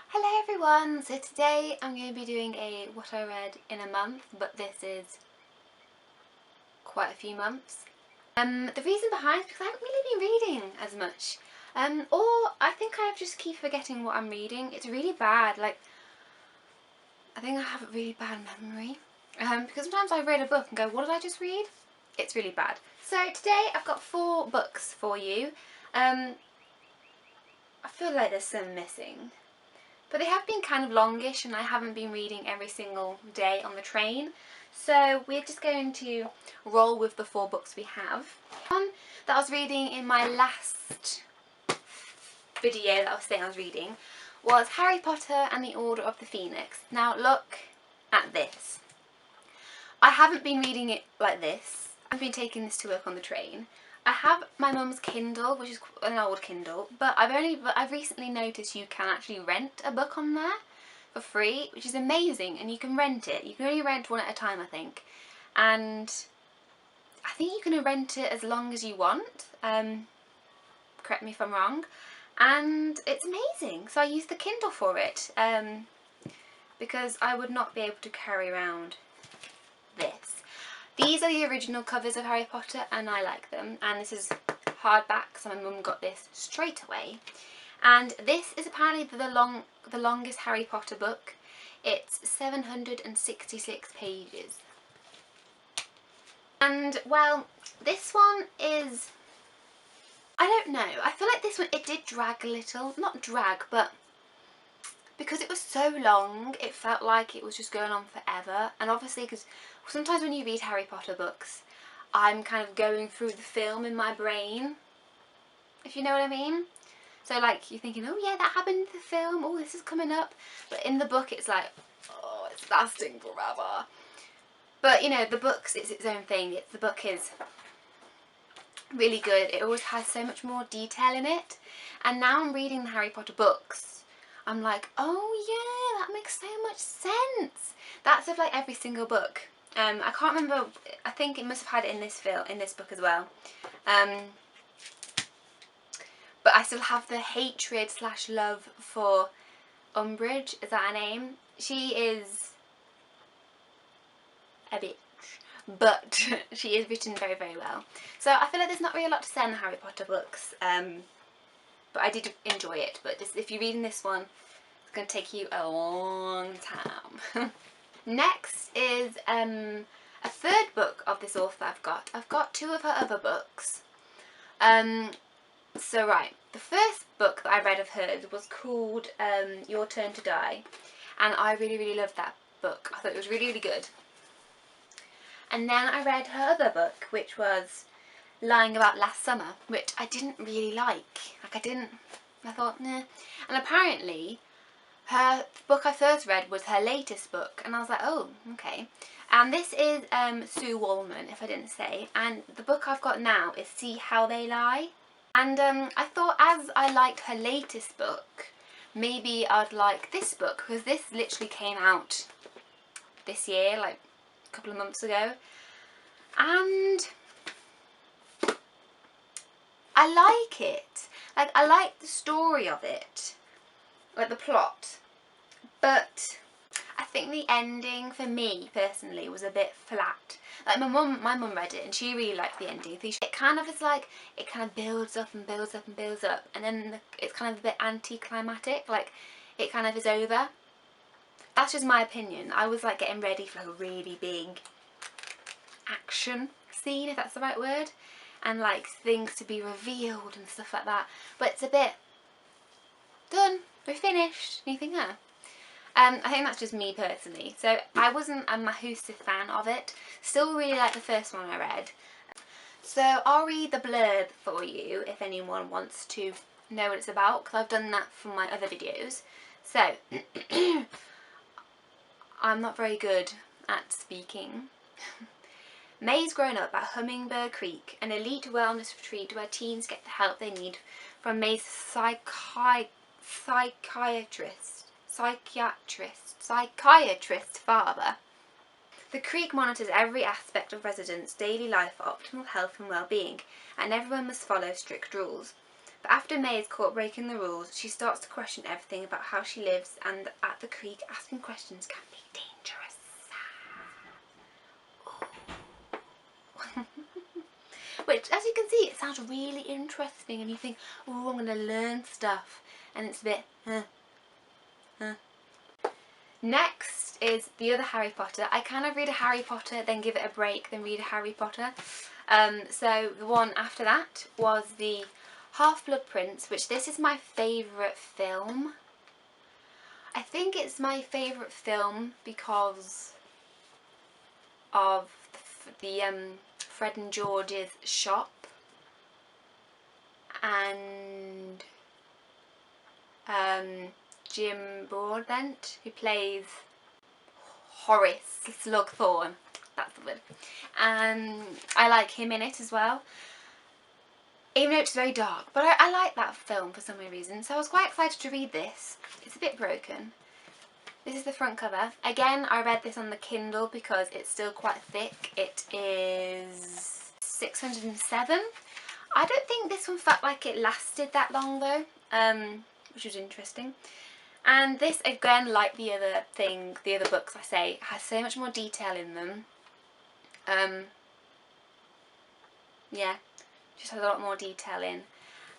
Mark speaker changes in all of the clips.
Speaker 1: Hello everyone! So today I'm going to be doing a what I read in a month, but this is quite a few months. The reason behind it is because I haven't really been reading as much. Or I think I just keep forgetting what I'm reading. It's really bad, I think I have a really bad memory. Because sometimes I read a book and go, what did I just read? It's really bad. So today I've got 4 books for you. I feel like there's some missing. But they have been kind of longish and I haven't been reading every single day on the train. So we're just going to roll with the 4 books we have. One that I was reading in my last video that I was saying I was reading was Harry Potter and the Order of the Phoenix. Now look at this. I haven't been reading it like this. I've been taking this to work on the train. I have my mum's Kindle, which is an old Kindle, but I've recently noticed you can actually rent a book on there for free, which is amazing, and you can rent it. You can only rent one at a time, I think, and I think you can rent it as long as you want. Correct me if I'm wrong, and it's amazing. So I use the Kindle for it because I would not be able to carry around this. These are the original covers of Harry Potter and I like them, and this is hardback, so my mum got this straight away. And this is apparently the longest Harry Potter book. It's 766 pages. And well, this one is, I don't know, I feel like this one, it did drag a little, not drag, but because it was so long, it felt like it was just going on forever. And obviously, because sometimes when you read Harry Potter books, I'm kind of going through the film in my brain, if you know what I mean. So like, you're thinking, oh yeah, that happened in the film, oh this is coming up. But in the book, it's like, oh, it's lasting forever. But you know, the books, it's its own thing. The book is really good. It always has so much more detail in it. And now I'm reading the Harry Potter books, I'm like, oh yeah, that makes so much sense. That's of like every single book. I can't remember, I think it must have had it in this book as well. But I still have the hatred / love for Umbridge, is that her name? She is a bitch, but she is written very, very well. So I feel like there's not really a lot to say in the Harry Potter books, but I did enjoy it. But if you're reading this one, it's going to take you a long time. Next is a 3rd book of this author I've got 2 of her other books. So right, the first book that I read of hers was called Your Turn to Die, and I really, really loved that book. I thought it was really, really good. And then I read her other book, which was Lying About Last Summer, which I didn't really like. I thought, nah. And apparently, her book I first read was her latest book, and I was like, oh, okay. And this is Sue Wallman, if I didn't say, and the book I've got now is See How They Lie. And I thought, as I liked her latest book, maybe I'd like this book, because this literally came out this year, like a couple of months ago. And I like it. Like, I like the story of it, like the plot, but I think the ending for me personally was a bit flat. Like my mum read it and she really liked the ending. It kind of is like, it kind of builds up and builds up and builds up, and then it's kind of a bit anticlimactic, like it kind of is over. That's just my opinion. I was like getting ready for like a really big action scene, if that's the right word, and like things to be revealed and stuff like that, but it's a bit done, we're finished, and you think, oh. I think that's just me personally, so I wasn't a massive fan of it. Still really like the first one I read. So I'll read the blurb for you if anyone wants to know what it's about, because I've done that for my other videos. So, I'm not very good at speaking. May's grown up at Hummingbird Creek, an elite wellness retreat where teens get the help they need from May's psychiatrist father. The creek monitors every aspect of residents' daily life for optimal health and well-being, and everyone must follow strict rules. But after May is caught breaking the rules, she starts to question everything about how she lives, and at the creek asking questions can be dangerous. Which, as you can see, it sounds really interesting, and you think, oh, I'm going to learn stuff, and it's a bit, Next is the other Harry Potter. I kind of read a Harry Potter, then give it a break, then read a Harry Potter. So the one after that was the Half-Blood Prince, which this is my favourite film. I think it's my favourite film because of the Fred and George's shop and Jim Broadbent, who plays Horace Slugthorn, that's the word, and I like him in it as well, even though it's very dark, but I like that film for some weird reason, so I was quite excited to read this. It's a bit broken. This is the front cover. Again, I read this on the Kindle because it's still quite thick. It is 607. I don't think this one felt like it lasted that long though, which was interesting. And this, again, like the other books I say, has so much more detail in them. Yeah, just has a lot more detail in.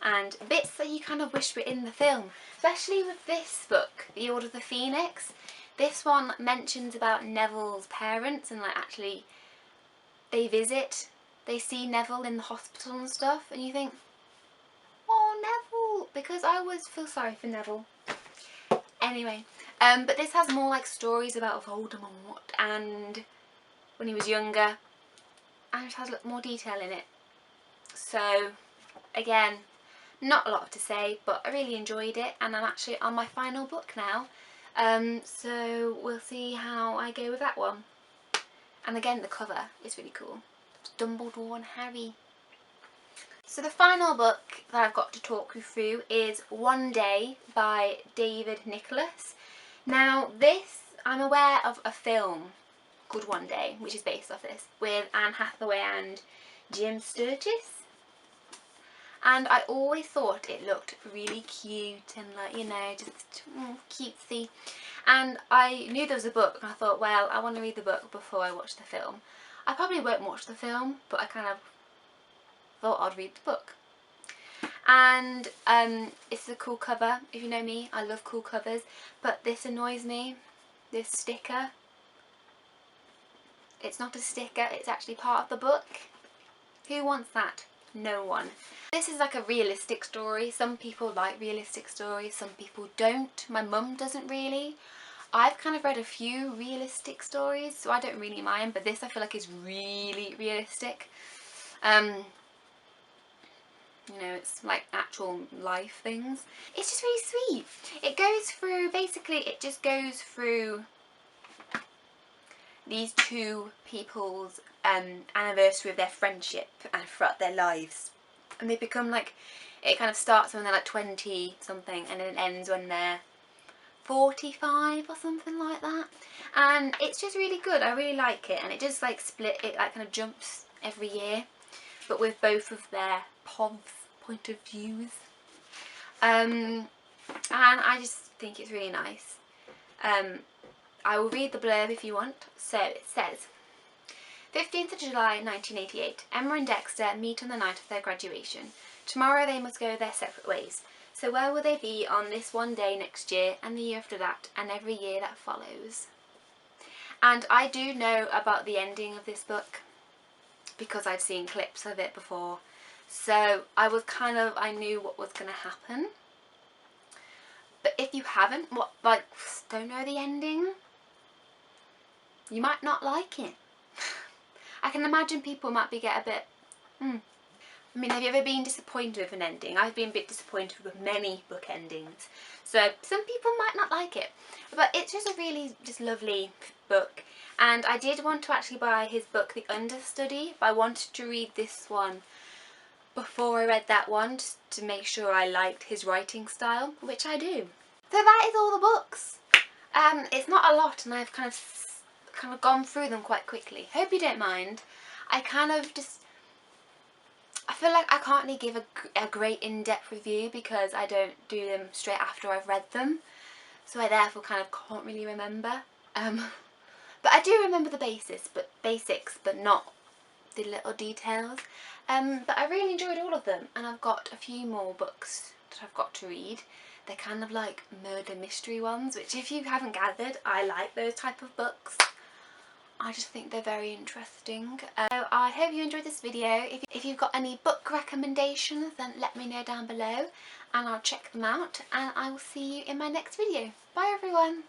Speaker 1: And bits that you kind of wish were in the film. Especially with this book, The Order of the Phoenix. This one mentions about Neville's parents and like actually they see Neville in the hospital and stuff, and you think, oh, Neville, because I always feel sorry for Neville. Anyway, but this has more like stories about Voldemort and when he was younger, and it has more detail in it. So again, not a lot to say, but I really enjoyed it, and I'm actually on my final book now, so we'll see how I go with that one. And again, the cover is really cool. It's Dumbledore and Harry. So the final book that I've got to talk you through is One Day by David Nicholls. Now this, I'm aware of a film, Good One Day, which is based off this, with Anne Hathaway and Jim Sturgis. And I always thought it looked really cute and like, you know, just cutesy. And I knew there was a book and I thought, well, I want to read the book before I watch the film. I probably won't watch the film, but I kind of thought I'd read the book. And it's a cool cover. If you know me, I love cool covers, but this annoys me, this sticker. It's not a sticker, it's actually part of the book. Who wants that? No one. This is like a realistic story. Some people like realistic stories, some people don't. My mum doesn't really. I've kind of read a few realistic stories, so I don't really mind, but this I feel like is really realistic. You know, it's like actual life things. It's just really sweet. It goes through, basically it just goes through these two people's anniversary of their friendship and throughout their lives. And they become like, it kind of starts when they're like 20 something and then it ends when they're 45 or something like that. And it's just really good. I really like it, and it just like it like kind of jumps every year, but with both of their point of views. And I just think it's really nice. I will read the blurb if you want. So it says, 15th of July 1988, Emma and Dexter meet on the night of their graduation. Tomorrow they must go their separate ways. So where will they be on this one day next year, and the year after that, and every year that follows? And I do know about the ending of this book because I'd seen clips of it before. So I knew what was going to happen. But if you haven't, don't know the ending, you might not like it. I can imagine people might get a bit, I mean, have you ever been disappointed with an ending? I've been a bit disappointed with many book endings. So some people might not like it. But it's just a really lovely book. And I did want to actually buy his book, The Understudy, but I wanted to read this one before I read that one, just to make sure I liked his writing style, which I do. So that is all the books. It's not a lot, and I've kind of gone through them quite quickly. Hope you don't mind. I feel like I can't really give a great in-depth review because I don't do them straight after I've read them, so I therefore kind of can't really remember. But I do remember the basics, but not the little details. But I really enjoyed all of them, and I've got a few more books that I've got to read. They're kind of like murder mystery ones, which if you haven't gathered, I like those type of books. I just think they're very interesting. So I hope you enjoyed this video. If you've got any book recommendations, then let me know down below and I'll check them out, and I will see you in my next video. Bye everyone!